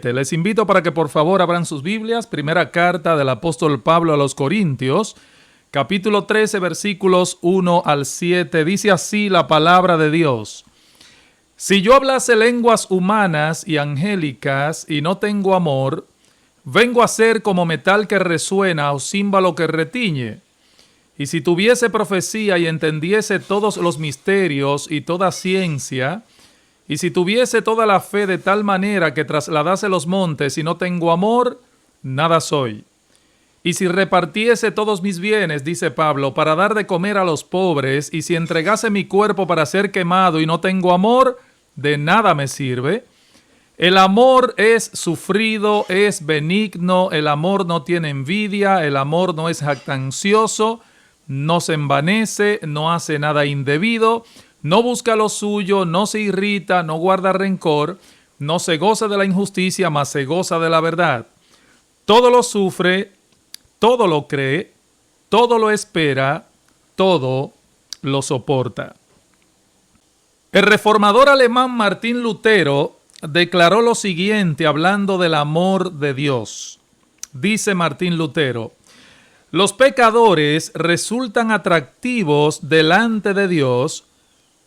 Les invito para que por favor abran sus Biblias, primera carta del apóstol Pablo a los Corintios, capítulo 13, versículos 1 al 7. Dice así la palabra de Dios: Si yo hablase lenguas humanas y angélicas y no tengo amor, vengo a ser como metal que resuena o címbalo que retiñe. Y si tuviese profecía y entendiese todos los misterios y toda ciencia, y si tuviese toda la fe de tal manera que trasladase los montes y no tengo amor, nada soy. Y si repartiese todos mis bienes, dice Pablo, para dar de comer a los pobres, y si entregase mi cuerpo para ser quemado y no tengo amor, de nada me sirve. El amor es sufrido, es benigno, el amor no tiene envidia, el amor no es jactancioso, no se envanece, no hace nada indebido, no busca lo suyo, no se irrita, no guarda rencor, no se goza de la injusticia, mas se goza de la verdad. Todo lo sufre, todo lo cree, todo lo espera, todo lo soporta. El reformador alemán Martín Lutero declaró lo siguiente hablando del amor de Dios. Dice Martín Lutero: los pecadores resultan atractivos delante de Dios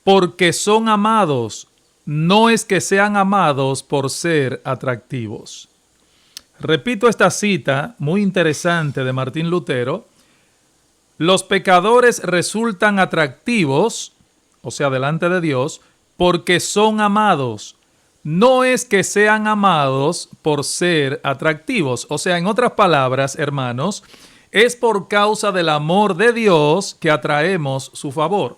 porque son amados, no es que sean amados por ser atractivos. Repito esta cita muy interesante de Martín Lutero. Los pecadores resultan atractivos, o sea, delante de Dios, porque son amados. No es que sean amados por ser atractivos. O sea, en otras palabras, hermanos, es por causa del amor de Dios que atraemos su favor.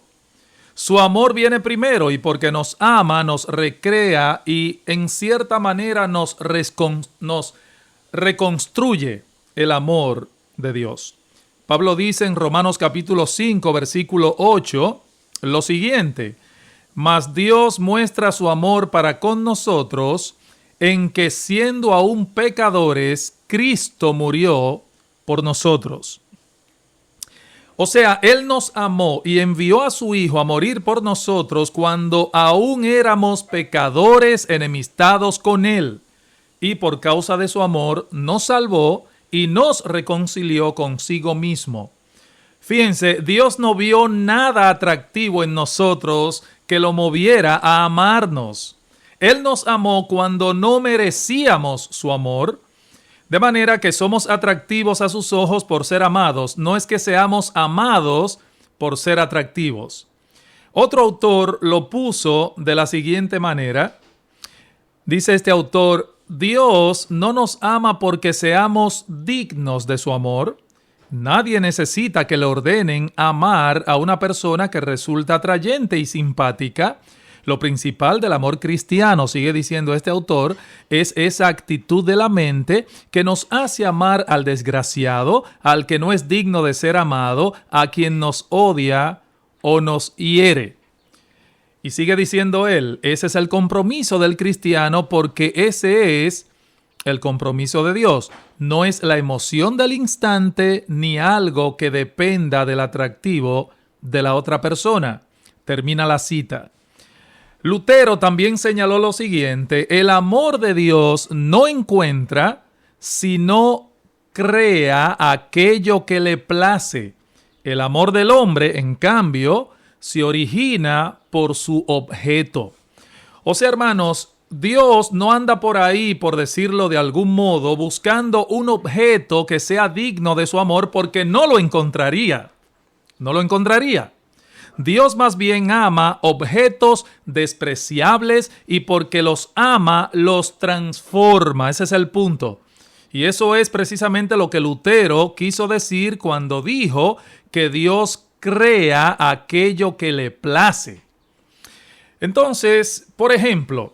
Su amor viene primero y porque nos ama, nos recrea y en cierta manera nos reconstruye el amor de Dios. Pablo dice en Romanos capítulo 5, versículo 8, lo siguiente: mas Dios muestra su amor para con nosotros en que siendo aún pecadores, Cristo murió por nosotros. O sea, Él nos amó y envió a su Hijo a morir por nosotros cuando aún éramos pecadores enemistados con Él. Y por causa de su amor nos salvó y nos reconcilió consigo mismo. Fíjense, Dios no vio nada atractivo en nosotros que lo moviera a amarnos. Él nos amó cuando no merecíamos su amor. De manera que somos atractivos a sus ojos por ser amados, no es que seamos amados por ser atractivos. Otro autor lo puso de la siguiente manera. Dice este autor: Dios no nos ama porque seamos dignos de su amor. Nadie necesita que le ordenen amar a una persona que resulta atrayente y simpática. Lo principal del amor cristiano, sigue diciendo este autor, es esa actitud de la mente que nos hace amar al desgraciado, al que no es digno de ser amado, a quien nos odia o nos hiere. Y sigue diciendo él, ese es el compromiso del cristiano porque ese es el compromiso de Dios. No es la emoción del instante ni algo que dependa del atractivo de la otra persona. Termina la cita. Lutero también señaló lo siguiente: el amor de Dios no encuentra, sino crea aquello que le place. El amor del hombre, en cambio, se origina por su objeto. O sea, hermanos, Dios no anda por ahí, por decirlo de algún modo, buscando un objeto que sea digno de su amor, porque no lo encontraría. No lo encontraría. Dios más bien ama objetos despreciables y porque los ama, los transforma. Ese es el punto. Y eso es precisamente lo que Lutero quiso decir cuando dijo que Dios crea aquello que le place. Entonces, por ejemplo,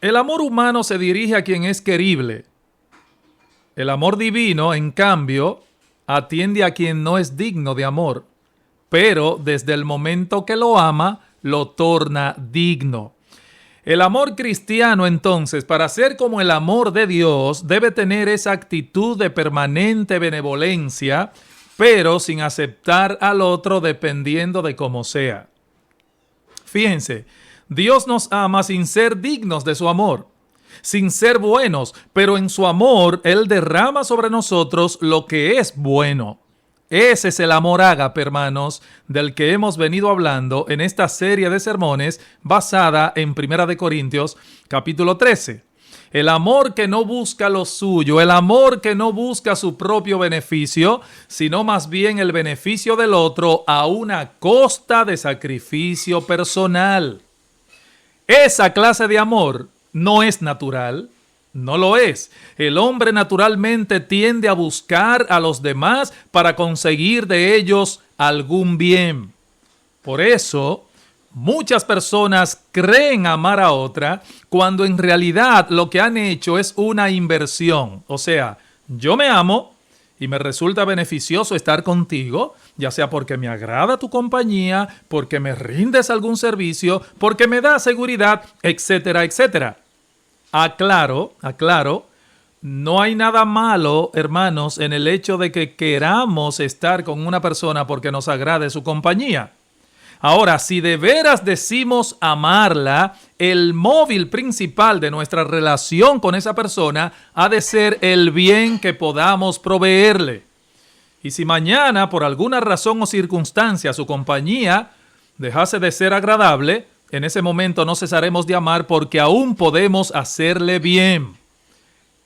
el amor humano se dirige a quien es querible. El amor divino, en cambio, atiende a quien no es digno de amor. Pero desde el momento que lo ama, lo torna digno. El amor cristiano, entonces, para ser como el amor de Dios, debe tener esa actitud de permanente benevolencia, pero sin aceptar al otro dependiendo de cómo sea. Fíjense, Dios nos ama sin ser dignos de su amor. sin ser buenos, pero en su amor Él derrama sobre nosotros lo que es bueno. Ese es el amor ágape, hermanos, del que hemos venido hablando en esta serie de sermones basada en 1 Corintios capítulo 13. El amor que no busca lo suyo, el amor que no busca su propio beneficio, sino más bien el beneficio del otro a una costa de sacrificio personal. Esa clase de amor no es natural, no lo es. El hombre naturalmente tiende a buscar a los demás para conseguir de ellos algún bien. Por eso, muchas personas creen amar a otra cuando en realidad lo que han hecho es una inversión. O sea, yo me amo y me resulta beneficioso estar contigo, ya sea porque me agrada tu compañía, porque me rindes algún servicio, porque me da seguridad, etcétera, etcétera. Aclaro, no hay nada malo, hermanos, en el hecho de que queramos estar con una persona porque nos agrade su compañía. Ahora, si de veras decimos amarla, el móvil principal de nuestra relación con esa persona ha de ser el bien que podamos proveerle. Y si mañana, por alguna razón o circunstancia, su compañía dejase de ser agradable, en ese momento no cesaremos de amar porque aún podemos hacerle bien.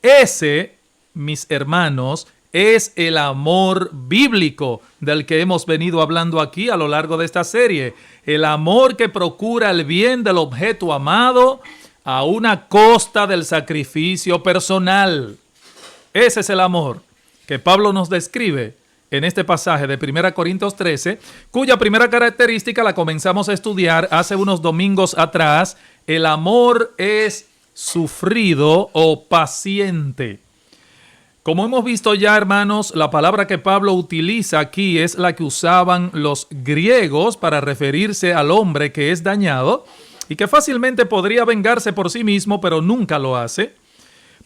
Ese, mis hermanos, es el amor bíblico del que hemos venido hablando aquí a lo largo de esta serie. El amor que procura el bien del objeto amado a una costa del sacrificio personal. Ese es el amor que Pablo nos describe en este pasaje de 1 Corintios 13, cuya primera característica la comenzamos a estudiar hace unos domingos atrás. El amor es sufrido o paciente. Como hemos visto ya, hermanos, la palabra que Pablo utiliza aquí es la que usaban los griegos para referirse al hombre que es dañado y que fácilmente podría vengarse por sí mismo, pero nunca lo hace.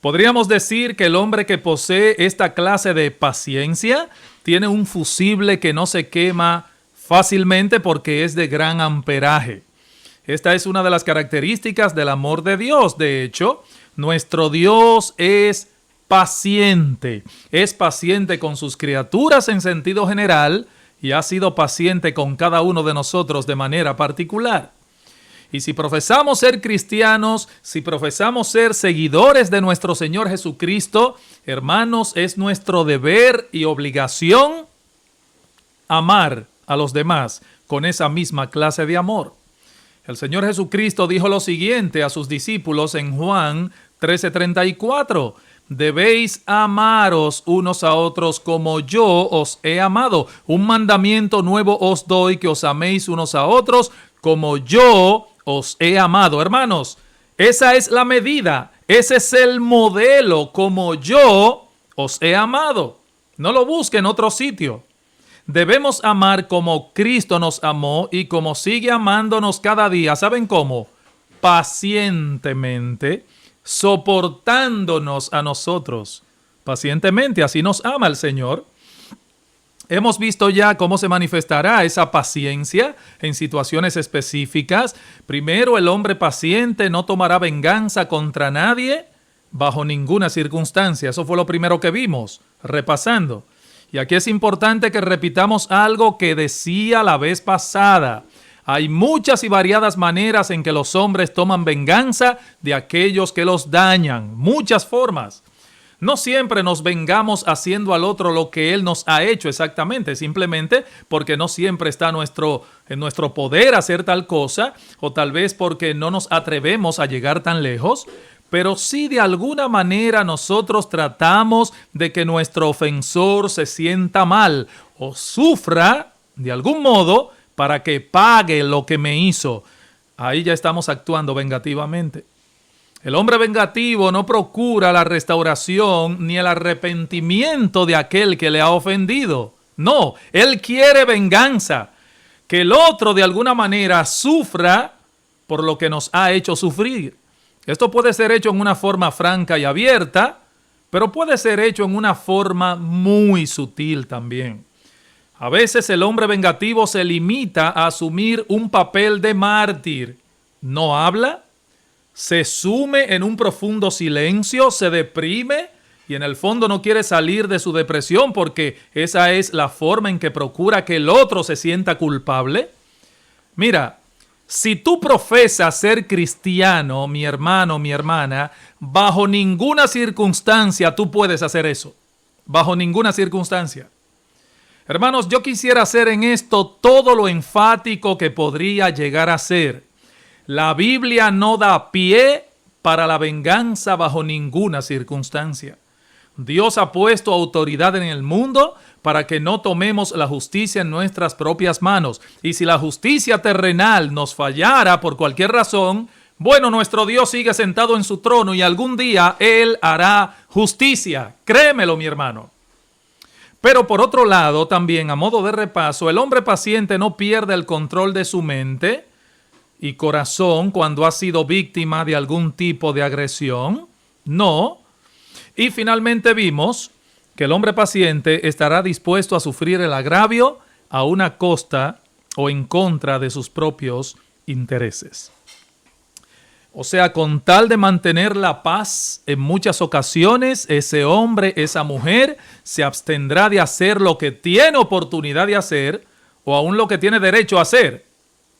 Podríamos decir que el hombre que posee esta clase de paciencia tiene un fusible que no se quema fácilmente porque es de gran amperaje. Esta es una de las características del amor de Dios. De hecho, nuestro Dios es paciente con sus criaturas en sentido general y ha sido paciente con cada uno de nosotros de manera particular. Y si profesamos ser cristianos, si profesamos ser seguidores de nuestro Señor Jesucristo, hermanos, es nuestro deber y obligación amar a los demás con esa misma clase de amor. El Señor Jesucristo dijo lo siguiente a sus discípulos en Juan 13:34. Debéis amaros unos a otros como yo os he amado. Un mandamiento nuevo os doy, que os améis unos a otros como yo os he amado. Hermanos, esa es la medida, ese es el modelo, como yo os he amado. No lo busque en otro sitio. Debemos amar como Cristo nos amó y como sigue amándonos cada día. ¿Saben cómo? Pacientemente, soportándonos a nosotros. Pacientemente, así nos ama el Señor. Hemos visto ya cómo se manifestará esa paciencia en situaciones específicas. Primero, el hombre paciente no tomará venganza contra nadie bajo ninguna circunstancia. Eso fue lo primero que vimos, repasando. Y aquí es importante que repitamos algo que decía la vez pasada. Hay muchas y variadas maneras en que los hombres toman venganza de aquellos que los dañan. Muchas formas. No siempre nos vengamos haciendo al otro lo que él nos ha hecho exactamente, simplemente porque no siempre está en nuestro poder hacer tal cosa, o tal vez porque no nos atrevemos a llegar tan lejos, pero sí de alguna manera nosotros tratamos de que nuestro ofensor se sienta mal o sufra de algún modo para que pague lo que me hizo. Ahí ya estamos actuando vengativamente. El hombre vengativo no procura la restauración ni el arrepentimiento de aquel que le ha ofendido. No, él quiere venganza. Que el otro de alguna manera sufra por lo que nos ha hecho sufrir. Esto puede ser hecho en una forma franca y abierta, pero puede ser hecho en una forma muy sutil también. A veces el hombre vengativo se limita a asumir un papel de mártir. No habla, se sume en un profundo silencio, se deprime y en el fondo no quiere salir de su depresión porque esa es la forma en que procura que el otro se sienta culpable. Mira, si tú profesas ser cristiano, mi hermano, mi hermana, bajo ninguna circunstancia tú puedes hacer eso. Bajo ninguna circunstancia. Hermanos, yo quisiera ser en esto todo lo enfático que podría llegar a ser. La Biblia no da pie para la venganza bajo ninguna circunstancia. Dios ha puesto autoridad en el mundo para que no tomemos la justicia en nuestras propias manos. Y si la justicia terrenal nos fallara por cualquier razón, bueno, nuestro Dios sigue sentado en su trono y algún día Él hará justicia. Créemelo, mi hermano. Pero por otro lado, también a modo de repaso, el hombre paciente no pierde el control de su mente y corazón cuando ha sido víctima de algún tipo de agresión. No. Y finalmente vimos que el hombre paciente estará dispuesto a sufrir el agravio a una costa o en contra de sus propios intereses. O sea, con tal de mantener la paz, en muchas ocasiones ese hombre, esa mujer, se abstendrá de hacer lo que tiene oportunidad de hacer o aún lo que tiene derecho a hacer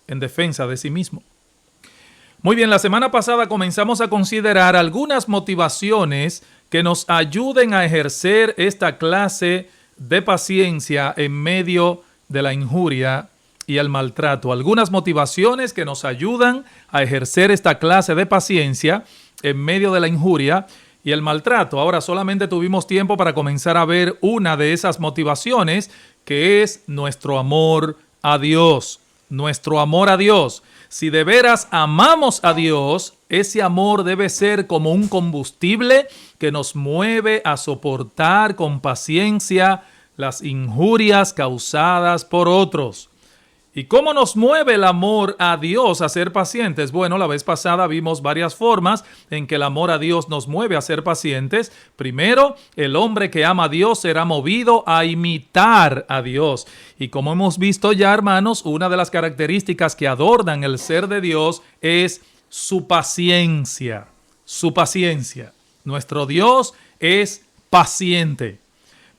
en defensa de sí mismo. Muy bien, la semana pasada comenzamos a considerar algunas motivaciones que nos ayuden a ejercer esta clase de paciencia en medio de la injuria y el maltrato. Algunas motivaciones que nos ayudan a ejercer esta clase de paciencia en medio de la injuria y el maltrato. Ahora solamente tuvimos tiempo para comenzar a ver una de esas motivaciones, que es nuestro amor a Dios. Nuestro amor a Dios. Si de veras amamos a Dios, ese amor debe ser como un combustible que nos mueve a soportar con paciencia las injurias causadas por otros. ¿Y cómo nos mueve el amor a Dios a ser pacientes? Bueno, la vez pasada vimos varias formas en que el amor a Dios nos mueve a ser pacientes. Primero, el hombre que ama a Dios será movido a imitar a Dios. Y como hemos visto ya, hermanos, una de las características que adornan el ser de Dios es su paciencia. Su paciencia. Nuestro Dios es paciente.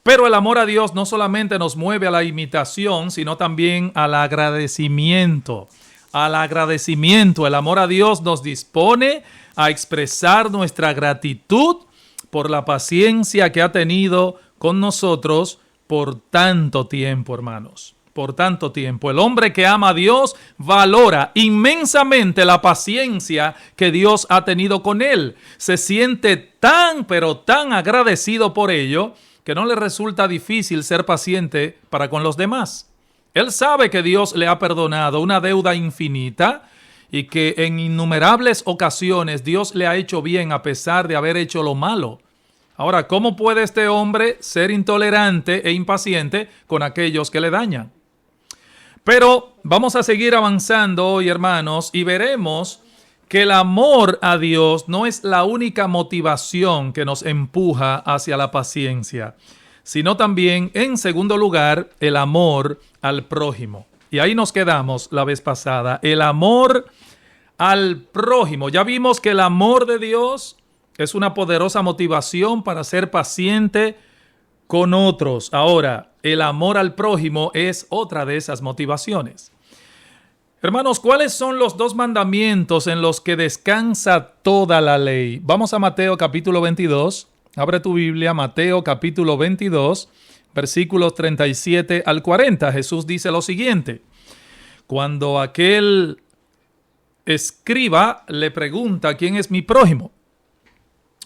Pero el amor a Dios no solamente nos mueve a la imitación, sino también al agradecimiento. Al agradecimiento. El amor a Dios nos dispone a expresar nuestra gratitud por la paciencia que ha tenido con nosotros por tanto tiempo, hermanos. Por tanto tiempo. El hombre que ama a Dios valora inmensamente la paciencia que Dios ha tenido con él. Se siente tan, pero tan agradecido por ello, que no le resulta difícil ser paciente para con los demás. Él sabe que Dios le ha perdonado una deuda infinita y que en innumerables ocasiones Dios le ha hecho bien a pesar de haber hecho lo malo. Ahora, ¿cómo puede este hombre ser intolerante e impaciente con aquellos que le dañan? Pero vamos a seguir avanzando hoy, hermanos, y veremos que el amor a Dios no es la única motivación que nos empuja hacia la paciencia, sino también, en segundo lugar, el amor al prójimo. Y ahí nos quedamos la vez pasada, el amor al prójimo. Ya vimos que el amor de Dios es una poderosa motivación para ser paciente con otros. Ahora, el amor al prójimo es otra de esas motivaciones. Hermanos, ¿cuáles son los dos mandamientos en los que descansa toda la ley? Vamos a Mateo capítulo 22. Abre tu Biblia, Mateo capítulo 22, versículos 37 al 40. Jesús dice lo siguiente. Cuando aquel escriba le pregunta ¿quién es mi prójimo?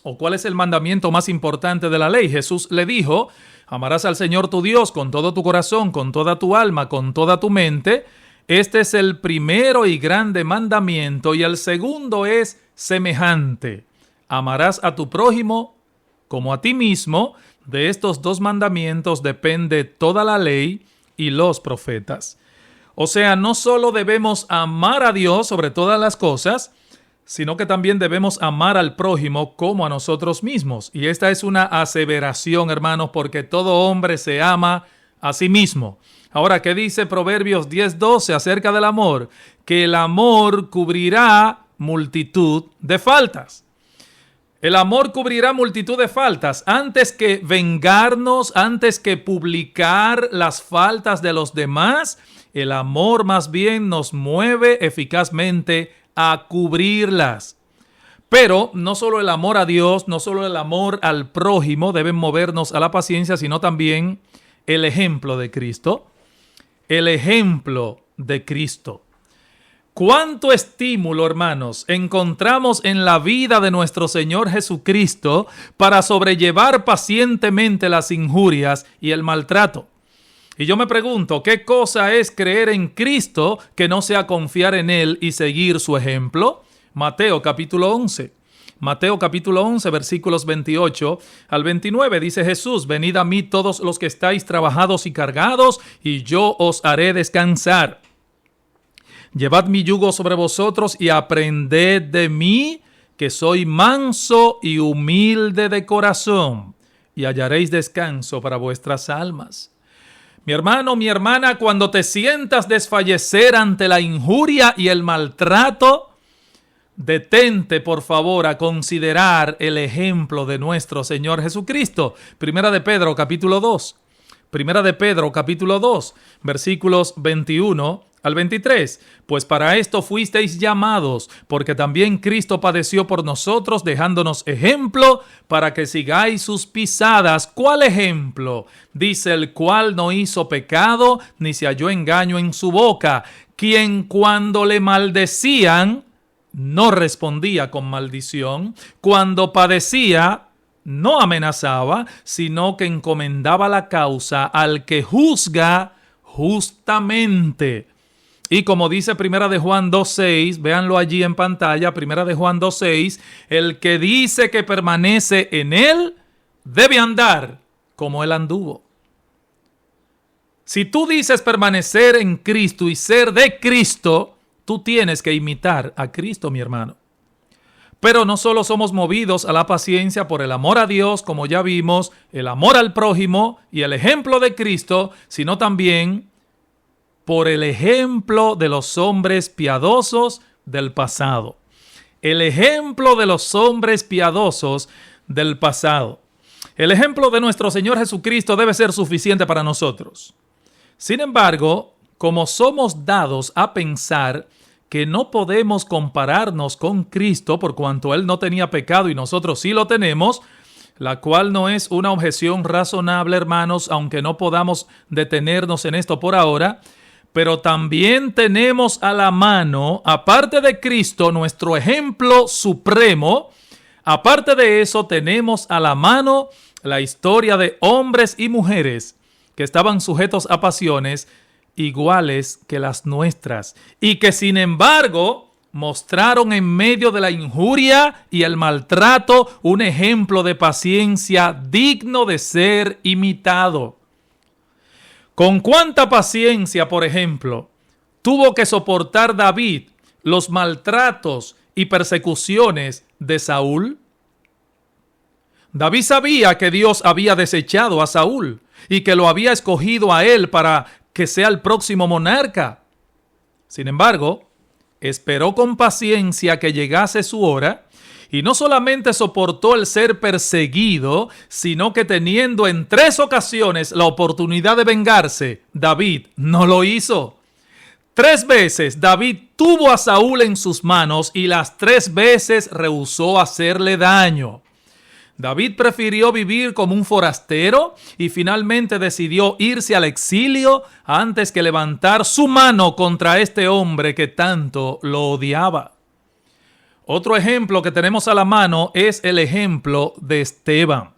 ¿O cuál es el mandamiento más importante de la ley? Jesús le dijo, amarás al Señor tu Dios con todo tu corazón, con toda tu alma, con toda tu mente. Este es el primero y grande mandamiento, y el segundo es semejante. Amarás a tu prójimo como a ti mismo. De estos dos mandamientos depende toda la ley y los profetas. O sea, no solo debemos amar a Dios sobre todas las cosas, sino que también debemos amar al prójimo como a nosotros mismos. Y esta es una aseveración, hermanos, porque todo hombre se ama a sí mismo. Ahora, ¿qué dice Proverbios 10:12 acerca del amor? Que el amor cubrirá multitud de faltas. El amor cubrirá multitud de faltas. Antes que vengarnos, antes que publicar las faltas de los demás, el amor más bien nos mueve eficazmente a cubrirlas. Pero no solo el amor a Dios, no solo el amor al prójimo deben movernos a la paciencia, sino también el ejemplo de Cristo. El ejemplo de Cristo. ¿Cuánto estímulo, hermanos, encontramos en la vida de nuestro Señor Jesucristo para sobrellevar pacientemente las injurias y el maltrato? Y yo me pregunto, ¿qué cosa es creer en Cristo que no sea confiar en Él y seguir su ejemplo? Mateo capítulo 11. Mateo capítulo 11, versículos 28 al 29, dice Jesús: venid a mí todos los que estáis trabajados y cargados, y yo os haré descansar. Llevad mi yugo sobre vosotros y aprended de mí, que soy manso y humilde de corazón, y hallaréis descanso para vuestras almas. Mi hermano, mi hermana, cuando te sientas desfallecer ante la injuria y el maltrato, detente, por favor, a considerar el ejemplo de nuestro Señor Jesucristo. Primera de Pedro, capítulo 2. Primera de Pedro, capítulo 2, versículos 21 al 23. Pues para esto fuisteis llamados, porque también Cristo padeció por nosotros, dejándonos ejemplo para que sigáis sus pisadas. ¿Cuál ejemplo? Dice: el cual no hizo pecado, ni se halló engaño en su boca, quien cuando le maldecían, no respondía con maldición, cuando padecía, no amenazaba, sino que encomendaba la causa al que juzga justamente. Y como dice Primera de Juan 2:6, véanlo allí en pantalla, Primera de Juan 2:6, el que dice que permanece en él, debe andar como él anduvo. Si tú dices permanecer en Cristo y ser de Cristo, tú tienes que imitar a Cristo, mi hermano. Pero no solo somos movidos a la paciencia por el amor a Dios, como ya vimos, el amor al prójimo y el ejemplo de Cristo, sino también por el ejemplo de los hombres piadosos del pasado. El ejemplo de los hombres piadosos del pasado. El ejemplo de nuestro Señor Jesucristo debe ser suficiente para nosotros. Sin embargo, como somos dados a pensar que no podemos compararnos con Cristo por cuanto Él no tenía pecado y nosotros sí lo tenemos, la cual no es una objeción razonable, hermanos, aunque no podamos detenernos en esto por ahora, pero también tenemos a la mano, aparte de Cristo, nuestro ejemplo supremo. Aparte de eso, tenemos a la mano la historia de hombres y mujeres que estaban sujetos a pasiones iguales que las nuestras y que sin embargo mostraron en medio de la injuria y el maltrato un ejemplo de paciencia digno de ser imitado. ¿Con cuánta paciencia, por ejemplo, tuvo que soportar David los maltratos y persecuciones de Saúl? David sabía que Dios había desechado a Saúl y que lo había escogido a él para que sea el próximo monarca. Sin embargo, esperó con paciencia que llegase su hora y no solamente soportó el ser perseguido, sino que teniendo en 3 ocasiones la oportunidad de vengarse, David no lo hizo. 3 veces David tuvo a Saúl en sus manos y las 3 veces rehusó hacerle daño. David prefirió vivir como un forastero y finalmente decidió irse al exilio antes que levantar su mano contra este hombre que tanto lo odiaba. Otro ejemplo que tenemos a la mano es el ejemplo de Esteban,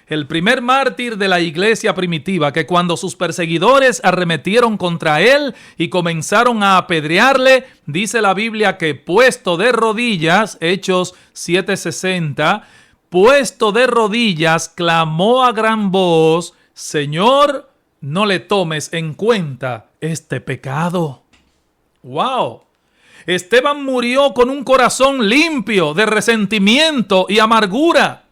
el primer mártir de la iglesia primitiva, que cuando sus perseguidores arremetieron contra él y comenzaron a apedrearle, dice la Biblia que puesto de rodillas, Hechos 7:60, puesto de rodillas, clamó a gran voz: Señor, no le tomes en cuenta este pecado. ¡Wow! Esteban murió con un corazón limpio de resentimiento y amargura.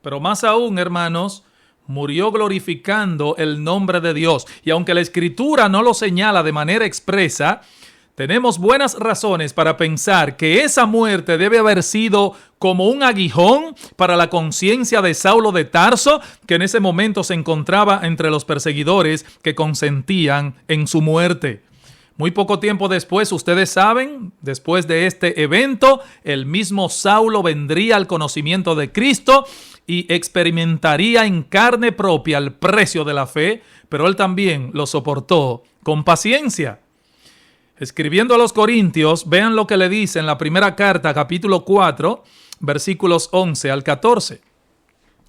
Pero más aún, hermanos, murió glorificando el nombre de Dios. Y aunque la Escritura no lo señala de manera expresa, tenemos buenas razones para pensar que esa muerte debe haber sido como un aguijón para la conciencia de Saulo de Tarso, que en ese momento se encontraba entre los perseguidores que consentían en su muerte. Muy poco tiempo después, ustedes saben, después de este evento, el mismo Saulo vendría al conocimiento de Cristo y experimentaría en carne propia el precio de la fe, pero él también lo soportó con paciencia. Escribiendo a los Corintios, vean lo que le dice en la primera carta, capítulo 4, versículos 11 al 14.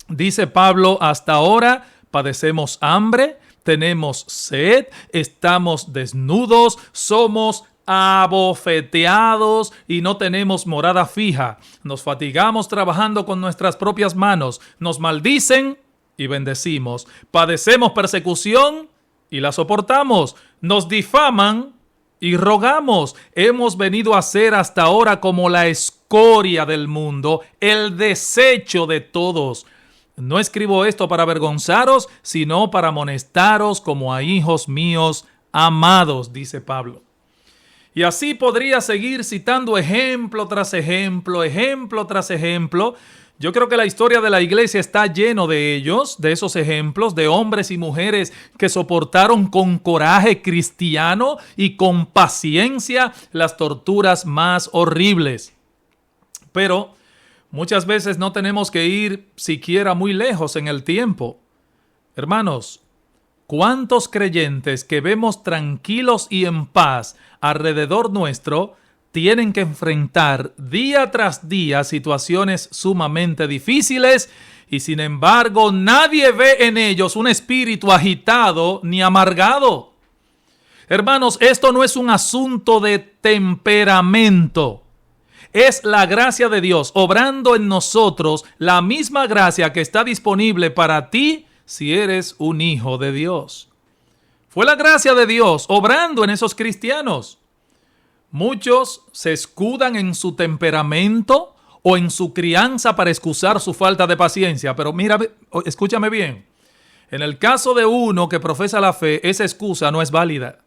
Dice Pablo: hasta ahora padecemos hambre, tenemos sed, estamos desnudos, somos abofeteados y no tenemos morada fija. Nos fatigamos trabajando con nuestras propias manos, nos maldicen y bendecimos. Padecemos persecución y la soportamos, nos difaman y rogamos. Hemos venido a ser hasta ahora como la escoria del mundo, el desecho de todos. No escribo esto para avergonzaros, sino para amonestaros como a hijos míos amados, dice Pablo. Y así podría seguir citando ejemplo tras ejemplo, ejemplo tras ejemplo. Yo creo que la historia de la iglesia está lleno de ellos, de esos ejemplos, de hombres y mujeres que soportaron con coraje cristiano y con paciencia las torturas más horribles. Pero muchas veces no tenemos que ir siquiera muy lejos en el tiempo. Hermanos, ¿cuántos creyentes que vemos tranquilos y en paz alrededor nuestro tienen que enfrentar día tras día situaciones sumamente difíciles y sin embargo nadie ve en ellos un espíritu agitado ni amargado? Hermanos, esto no es un asunto de temperamento. Es la gracia de Dios obrando en nosotros, la misma gracia que está disponible para ti si eres un hijo de Dios. Fue la gracia de Dios obrando en esos cristianos. Muchos se escudan en su temperamento o en su crianza para excusar su falta de paciencia. Pero mira, escúchame bien. En el caso de uno que profesa la fe, esa excusa no es válida.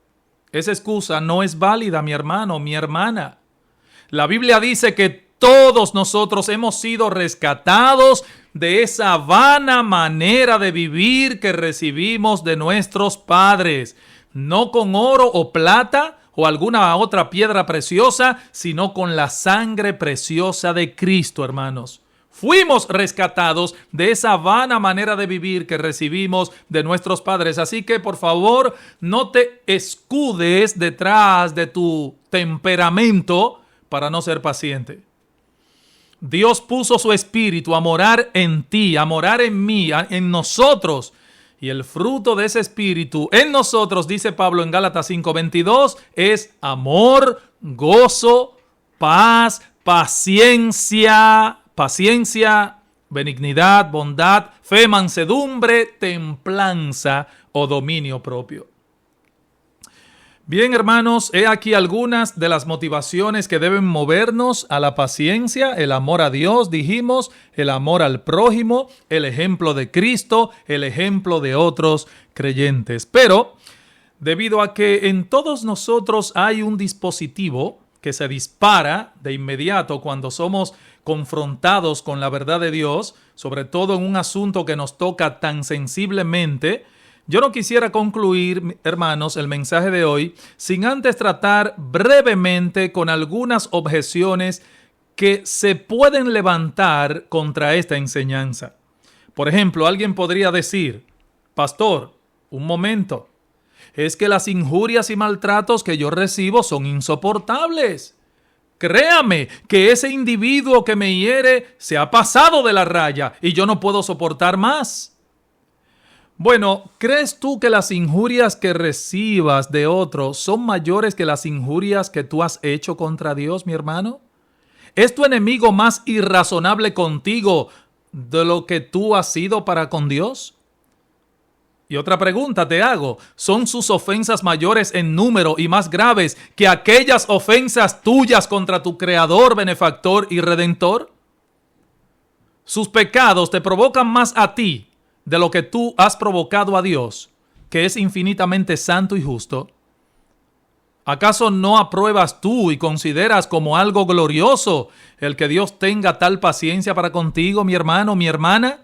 Esa excusa no es válida, mi hermano, mi hermana. La Biblia dice que todos nosotros hemos sido rescatados de esa vana manera de vivir que recibimos de nuestros padres. No con oro o plata o alguna otra piedra preciosa, sino con la sangre preciosa de Cristo, hermanos. Fuimos rescatados de esa vana manera de vivir que recibimos de nuestros padres. Así que, por favor, no te escudes detrás de tu temperamento para no ser paciente. Dios puso su espíritu a morar en ti, a morar en mí, en nosotros. Y el fruto de ese espíritu en nosotros, dice Pablo en Gálatas 5:22, es amor, gozo, paz, paciencia, benignidad, bondad, fe, mansedumbre, templanza o dominio propio. Bien, hermanos, he aquí algunas de las motivaciones que deben movernos a la paciencia: el amor a Dios, dijimos, el amor al prójimo, el ejemplo de Cristo, el ejemplo de otros creyentes. Pero, debido a que en todos nosotros hay un dispositivo que se dispara de inmediato cuando somos confrontados con la verdad de Dios, sobre todo en un asunto que nos toca tan sensiblemente, yo no quisiera concluir, hermanos, el mensaje de hoy sin antes tratar brevemente con algunas objeciones que se pueden levantar contra esta enseñanza. Por ejemplo, alguien podría decir: pastor, un momento, es que las injurias y maltratos que yo recibo son insoportables. Créame que ese individuo que me hiere se ha pasado de la raya y yo no puedo soportar más. Bueno, ¿crees tú que las injurias que recibas de otros son mayores que las injurias que tú has hecho contra Dios, mi hermano? ¿Es tu enemigo más irrazonable contigo de lo que tú has sido para con Dios? Y otra pregunta te hago: ¿son sus ofensas mayores en número y más graves que aquellas ofensas tuyas contra tu Creador, benefactor y redentor? ¿Sus pecados te provocan más a ti de lo que tú has provocado a Dios, que es infinitamente santo y justo? ¿Acaso no apruebas tú y consideras como algo glorioso el que Dios tenga tal paciencia para contigo, mi hermano, mi hermana?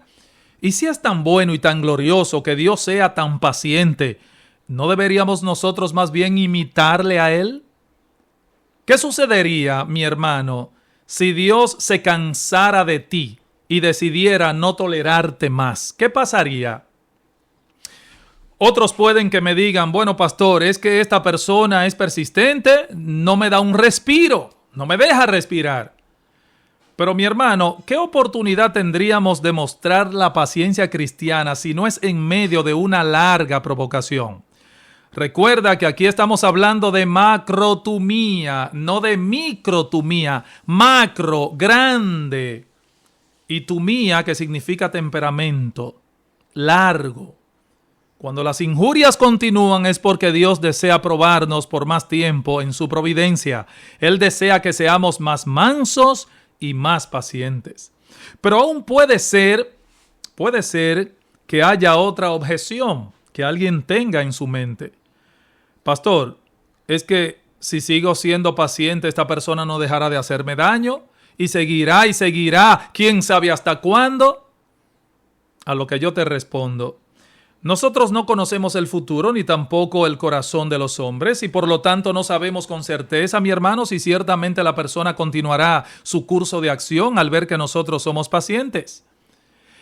Y si es tan bueno y tan glorioso que Dios sea tan paciente, ¿no deberíamos nosotros más bien imitarle a Él? ¿Qué sucedería, mi hermano, si Dios se cansara de ti y decidiera no tolerarte más? ¿Qué pasaría? Otros pueden que me digan, bueno, pastor, es que esta persona es persistente, no me da un respiro, no me deja respirar. Pero mi hermano, ¿qué oportunidad tendríamos de mostrar la paciencia cristiana si no es en medio de una larga provocación? Recuerda que aquí estamos hablando de macrotumía, no de microtumía, macro, grande, y tumía, que significa temperamento, largo. Cuando las injurias continúan es porque Dios desea probarnos por más tiempo en su providencia. Él desea que seamos más mansos y más pacientes. Pero aún puede ser que haya otra objeción que alguien tenga en su mente. Pastor, es que si sigo siendo paciente, esta persona no dejará de hacerme daño y seguirá, quién sabe hasta cuándo. A lo que yo te respondo, nosotros no conocemos el futuro ni tampoco el corazón de los hombres y por lo tanto no sabemos con certeza, mi hermano, si ciertamente la persona continuará su curso de acción al ver que nosotros somos pacientes.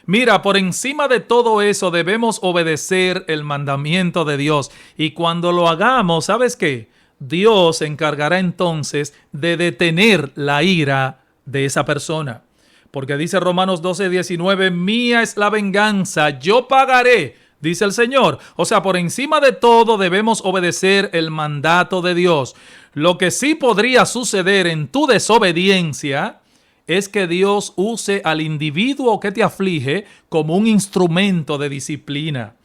Mira, por encima de todo eso debemos obedecer el mandamiento de Dios y cuando lo hagamos, ¿sabes qué? Dios se encargará entonces de detener la ira de esa persona. Porque dice Romanos 12:19, mía es la venganza, yo pagaré, dice el Señor. O sea, por encima de todo debemos obedecer el mandato de Dios. Lo que sí podría suceder en tu desobediencia es que Dios use al individuo que te aflige como un instrumento de disciplina.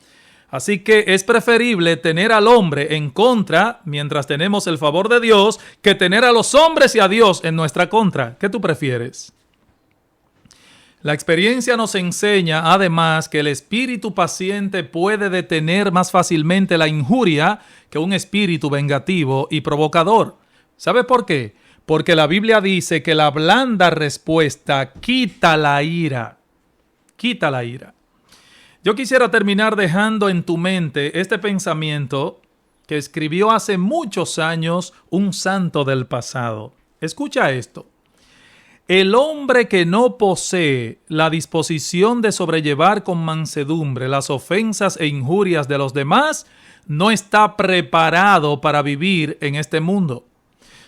Así que es preferible tener al hombre en contra mientras tenemos el favor de Dios que tener a los hombres y a Dios en nuestra contra. ¿Qué tú prefieres? La experiencia nos enseña además que el espíritu paciente puede detener más fácilmente la injuria que un espíritu vengativo y provocador. ¿Sabe por qué? Porque la Biblia dice que la blanda respuesta quita la ira. Quita la ira. Yo quisiera terminar dejando en tu mente este pensamiento que escribió hace muchos años un santo del pasado. Escucha esto. El hombre que no posee la disposición de sobrellevar con mansedumbre las ofensas e injurias de los demás, no está preparado para vivir en este mundo.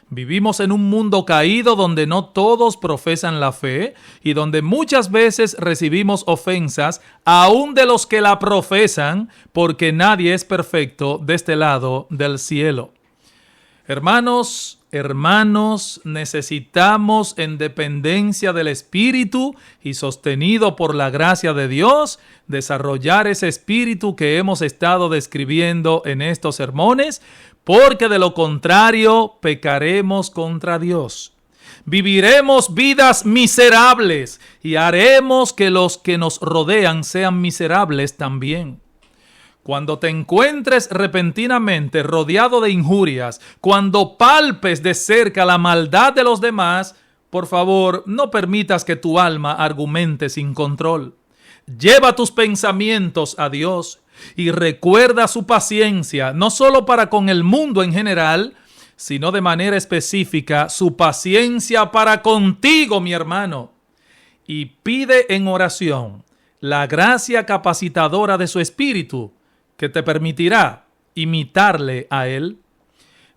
Vivimos en un mundo caído donde no todos profesan la fe y donde muchas veces recibimos ofensas aún de los que la profesan porque nadie es perfecto de este lado del cielo. Hermanos, necesitamos en dependencia del Espíritu y sostenido por la gracia de Dios, desarrollar ese espíritu que hemos estado describiendo en estos sermones, porque de lo contrario pecaremos contra Dios. Viviremos vidas miserables y haremos que los que nos rodean sean miserables también. Cuando te encuentres repentinamente rodeado de injurias, cuando palpes de cerca la maldad de los demás, por favor, no permitas que tu alma argumente sin control. Lleva tus pensamientos a Dios y recuerda su paciencia, no solo para con el mundo en general, sino de manera específica su paciencia para contigo, mi hermano. Y pide en oración la gracia capacitadora de su Espíritu, que te permitirá imitarle a Él.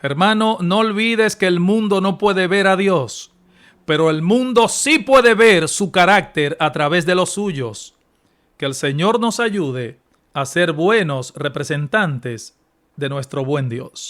Hermano, no olvides que el mundo no puede ver a Dios, pero el mundo sí puede ver su carácter a través de los suyos. Que el Señor nos ayude a ser buenos representantes de nuestro buen Dios.